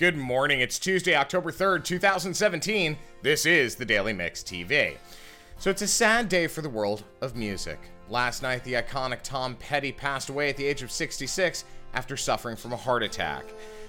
Good morning. It's Tuesday, October 3rd, 2017. This is the Daily Mix TV. So it's a sad day for the world of music. Last night, the iconic Tom Petty passed away at the age of 66 after suffering from a heart attack.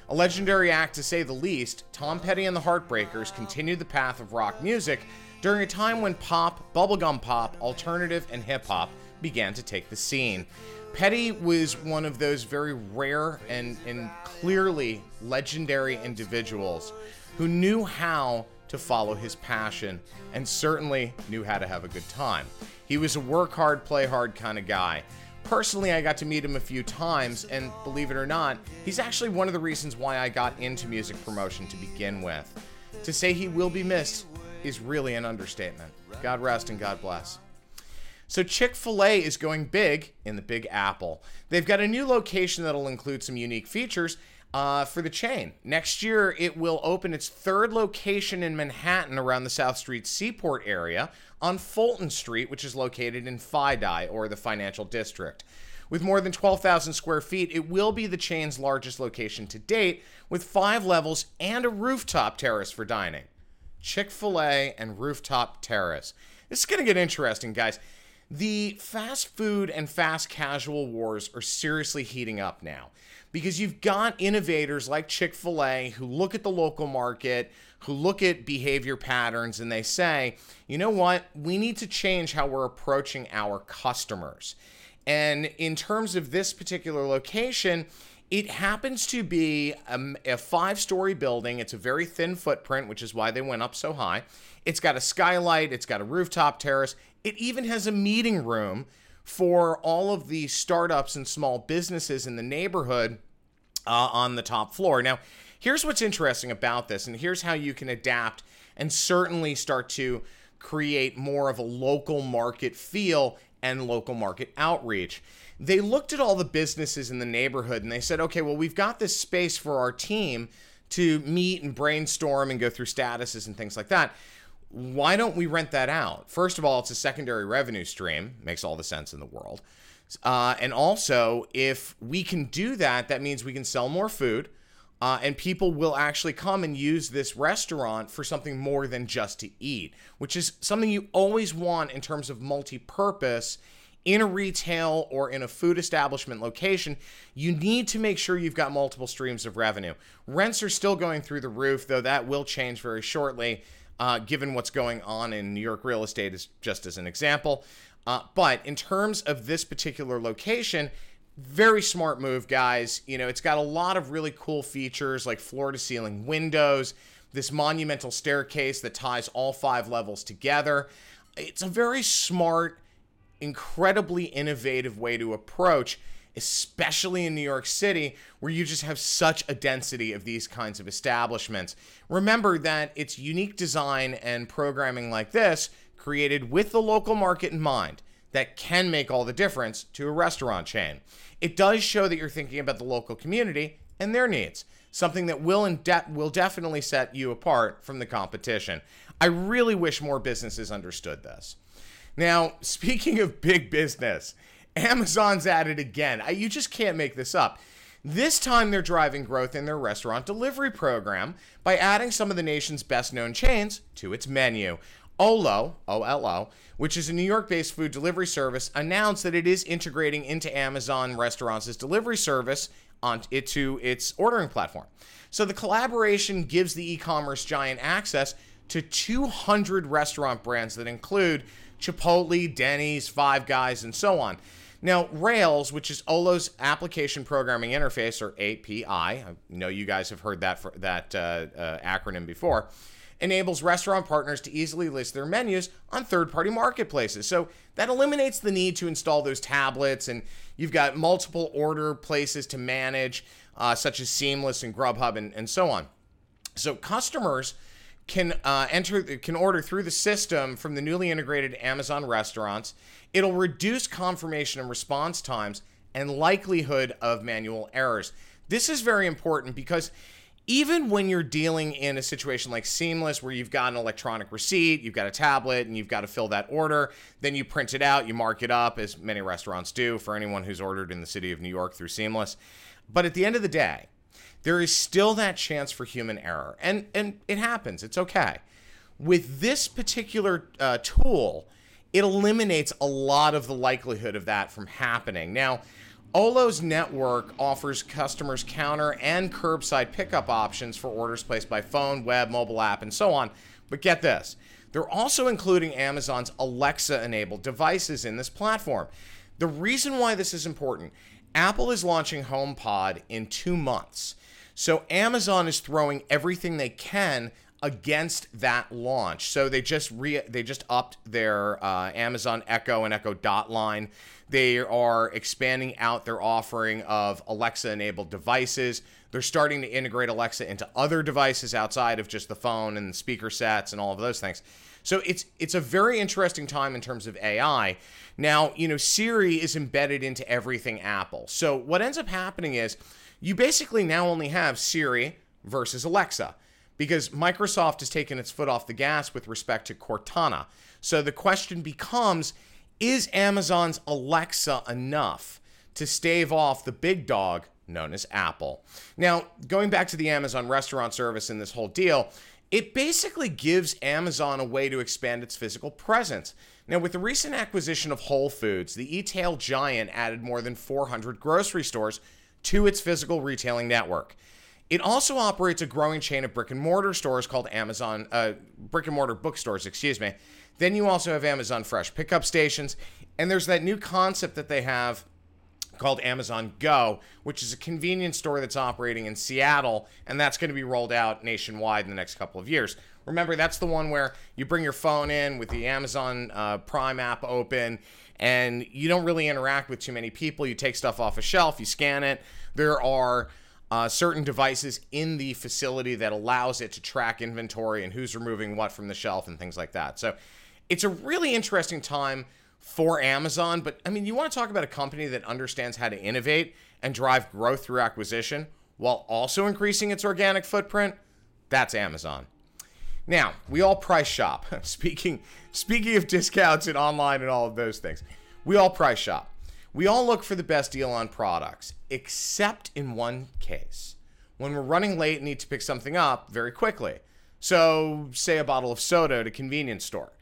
A legendary act to say the least, Tom Petty and the Heartbreakers continued the path of rock music during a time when pop, bubblegum pop, alternative, and hip-hop began to take the scene. Petty was one of those very rare and clearly legendary individuals who knew how to follow his passion and certainly knew how to have a good time. He was a work hard, play hard kind of guy. Personally, I got to meet him a few times, and believe it or not, he's actually one of the reasons why I got into music promotion to begin with. To say he will be missed is really an understatement. God rest and God bless. So ChickFilA is going big in the Big Apple. They've got a new location that'll include some unique features for the chain. Next year, it will open its third location in Manhattan around the South Street Seaport area on Fulton Street, which is located in FiDi, or the Financial District. With more than 12,000 square feet, it will be the chain's largest location to date, with 5 levels and a rooftop terrace for dining. ChickFilA and rooftop terrace. This is going to get interesting, guys. The fast food and fast casual wars are seriously heating up now because you've got innovators like ChickFilA who look at the local market, who look at behavior patterns, and they say, you know what, we need to change how we're approaching our customers. And in terms of this particular location, it happens to be a 5-story building. It's a very thin footprint, which is why they went up so high. It's got a skylight. It's got a rooftop terrace. It even has a meeting room for all of the startups and small businesses in the neighborhood on the top floor. Now, here's what's interesting about this, and here's how you can adapt and certainly start to create more of a local market feel and local market outreach. They looked at all the businesses in the neighborhood and they said, okay, well, we've got this space for our team to meet and brainstorm and go through statuses and things like that. Why don't we rent that out? First of all, it's a secondary revenue stream. Makes all the sense in the world. And also, if we can do that, that means we can sell more food and people will actually come and use this restaurant for something more than just to eat, which is something you always want in terms of multi-purpose. In a retail or in a food establishment location, you need to make sure you've got multiple streams of revenue. Rents are still going through the roof, though that will change very shortly, given what's going on in New York real estate, just as an example. But in terms of this particular location, very smart move, guys. You know, it's got a lot of really cool features like floor-to-ceiling windows, this monumental staircase that ties all 5 levels together. It's a very smart, incredibly innovative way to approach, especially in New York City, where you just have such a density of these kinds of establishments. Remember that it's unique design and programming like this, created with the local market in mind, that can make all the difference to a restaurant chain. It does show that you're thinking about the local community and their needs, something that will definitely set you apart from the competition. I really wish more businesses understood this. Now, speaking of big business, Amazon's at it again. You just can't make this up. This time they're driving growth in their restaurant delivery program by adding some of the nation's best-known chains to its menu. Olo, O-L-O, which is a New York-based food delivery service, announced that it is integrating into Amazon restaurants' delivery service onto its ordering platform. So the collaboration gives the e-commerce giant access to 200 restaurant brands that include Chipotle, Denny's, Five Guys, and so on. Now, Rails, which is Olo's application programming interface, or API, I know you guys have heard that acronym before, enables restaurant partners to easily list their menus on third-party marketplaces. So that eliminates the need to install those tablets, and you've got multiple order places to manage, such as Seamless and Grubhub and so on. So customers can order through the system from the newly integrated Amazon restaurants. It'll reduce confirmation and response times and likelihood of manual errors. This is very important because even when you're dealing in a situation like Seamless, where you've got an electronic receipt, you've got a tablet, and you've got to fill that order, then you print it out, you mark it up, as many restaurants do for anyone who's ordered in the city of New York through Seamless. But at the end of the day, there is still that chance for human error. And it happens. It's okay. With this particular tool, it eliminates a lot of the likelihood of that from happening. Now, Olo's network offers customers counter and curbside pickup options for orders placed by phone, web, mobile app, and so on. But get this, they're also including Amazon's Alexa-enabled devices in this platform. The reason why this is important, Apple is launching HomePod in 2 months. So Amazon is throwing everything they can against that launch. So they just upped their Amazon Echo and Echo Dot line. They are expanding out their offering of Alexa-enabled devices. They're starting to integrate Alexa into other devices outside of just the phone and the speaker sets and all of those things. So it's a very interesting time in terms of AI. Now, Siri is embedded into everything Apple. So what ends up happening is you basically now only have Siri versus Alexa, because Microsoft has taken its foot off the gas with respect to Cortana. So the question becomes, is Amazon's Alexa enough to stave off the big dog known as Apple? Now, going back to the Amazon restaurant service and this whole deal, it basically gives Amazon a way to expand its physical presence. Now, with the recent acquisition of Whole Foods, the e-tail giant added more than 400 grocery stores to its physical retailing network. It also operates a growing chain of brick-and-mortar stores called Amazon, brick-and-mortar bookstores, Then you also have Amazon Fresh pickup stations, and there's that new concept that they have called Amazon Go, which is a convenience store that's operating in Seattle, and that's going to be rolled out nationwide in the next couple of years. Remember, that's the one where you bring your phone in with the Amazon Prime app open, and you don't really interact with too many people. You take stuff off a shelf, you scan it. There are certain devices in the facility that allows it to track inventory and who's removing what from the shelf and things like that. So it's a really interesting time for Amazon. But I mean, you want to talk about a company that understands how to innovate and drive growth through acquisition while also increasing its organic footprint? That's Amazon. Now, we all price shop. Speaking of discounts and online and all of those things, we all price shop. We all look for the best deal on products, except in one case, when we're running late and need to pick something up very quickly. So, say a bottle of soda at a convenience store.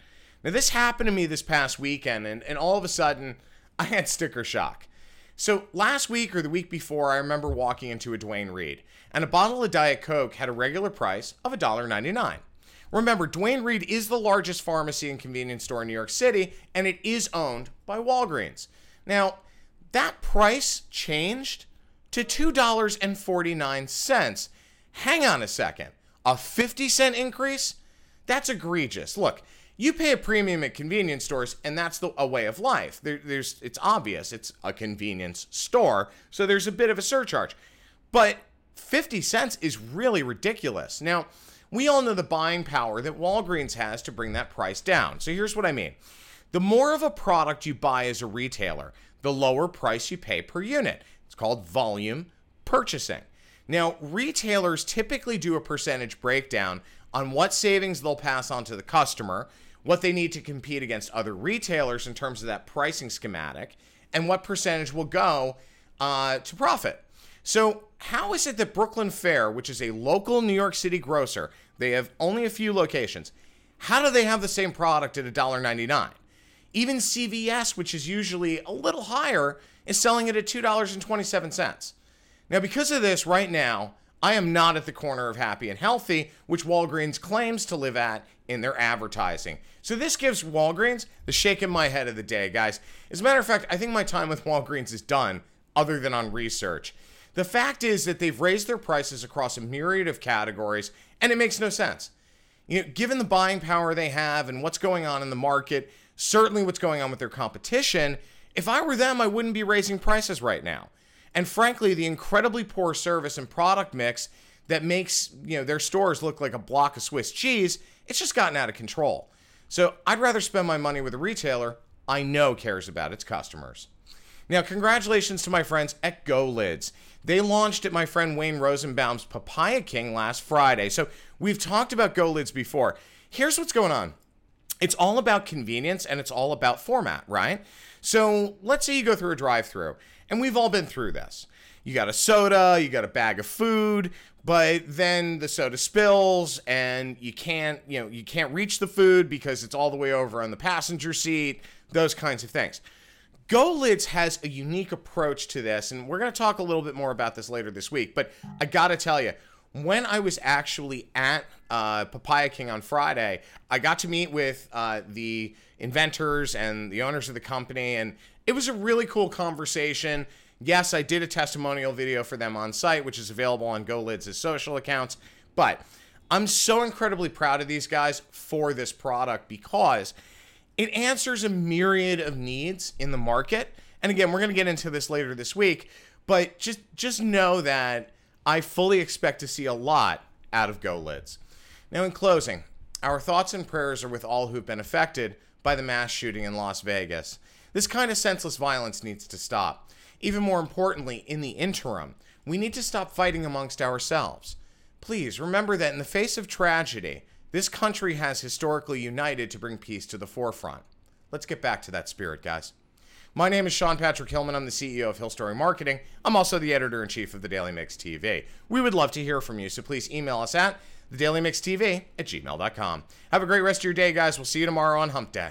Now, this happened to me this past weekend, and all of a sudden, I had sticker shock. So, last week or the week before, I remember walking into a Duane Reade, and a bottle of Diet Coke had a regular price of $1.99. Remember, Duane Reade is the largest pharmacy and convenience store in New York City, and it is owned by Walgreens. Now, that price changed to $2.49. Hang on a second. A 50-cent increase? That's egregious. Look, you pay a premium at convenience stores, and that's a way of life. It's obvious. It's a convenience store, so there's a bit of a surcharge. But 50 cents is really ridiculous. Now, we all know the buying power that Walgreens has to bring that price down. So here's what I mean. The more of a product you buy as a retailer, the lower price you pay per unit. It's called volume purchasing. Now, retailers typically do a percentage breakdown on what savings they'll pass on to the customer, what they need to compete against other retailers in terms of that pricing schematic, and what percentage will go to profit. So how is it that Brooklyn Fare, which is a local New York City grocer, they have only a few locations, how do they have the same product at $1.99? Even CVS, which is usually a little higher, is selling it at $2.27. Now, because of this, right now, I am not at the corner of happy and healthy, which Walgreens claims to live at in their advertising. So this gives Walgreens the shake in my head of the day, guys. As a matter of fact, I think my time with Walgreens is done, other than on research. The fact is that they've raised their prices across a myriad of categories, and it makes no sense. Given the buying power they have and what's going on in the market, certainly what's going on with their competition, if I were them, I wouldn't be raising prices right now. And frankly, the incredibly poor service and product mix that makes their stores look like a block of Swiss cheese, it's just gotten out of control. So I'd rather spend my money with a retailer I know cares about its customers. Now, congratulations to my friends at GoLids. They launched at my friend Wayne Rosenbaum's Papaya King last Friday. So we've talked about GoLids before. Here's what's going on. It's all about convenience and it's all about format, right? So let's say you go through a drive-thru, and we've all been through this. you got a soda, you got a bag of food, but then the soda spills and you can't reach the food because it's all the way over on the passenger seat, those kinds of things. GoLids has a unique approach to this, and we're going to talk a little bit more about this later this week, but I got to tell you, when I was actually at Papaya King on Friday, I got to meet with the inventors and the owners of the company, and it was a really cool conversation. Yes, I did a testimonial video for them on site, which is available on GoLids' social accounts, but I'm so incredibly proud of these guys for this product because it answers a myriad of needs in the market. And again, we're going to get into this later this week, but just know that I fully expect to see a lot out of GoLids. Now, in closing, our thoughts and prayers are with all who've been affected by the mass shooting in Las Vegas. This kind of senseless violence needs to stop. Even more importantly, in the interim, we need to stop fighting amongst ourselves. Please remember that in the face of tragedy, this country has historically united to bring peace to the forefront. Let's get back to that spirit, guys. My name is Sean Patrick Hillman. I'm the CEO of Hill Story Marketing. I'm also the editor-in-chief of the Daily Mix TV. We would love to hear from you, so please email us at thedailymixtv@gmail.com. Have a great rest of your day, guys. We'll see you tomorrow on Hump Day.